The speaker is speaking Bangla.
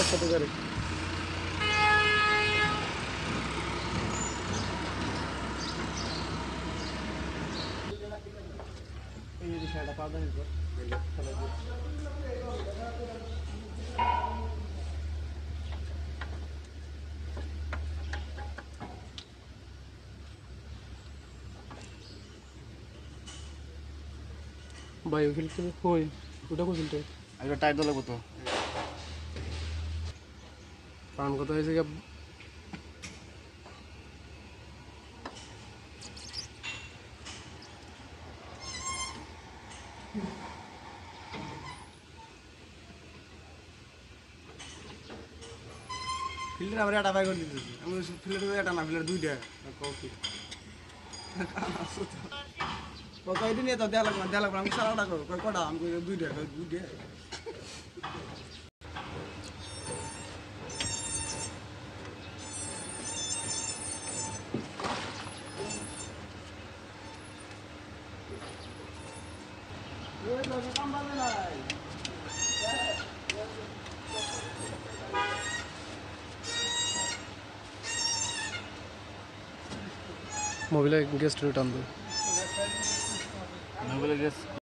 একসাথে করে এই বিষয়টা পাবেন তো বায়ো ফিল্টার কই ওটা কই ফিল্টার একটা টাইট দলে কত কারণ কথা হয়েছে কি ফিল্টার আবার এটা বাই করে দিতেছি আমি ফিল্টার এটা না ফিল্টার দুইটা কফি কয়দিন তো দেয়া লাগবে আমি সারাটা করো কয়টা আমি দুইটা মোবাইলে গেস্ট টান দো মোবাইলে গেস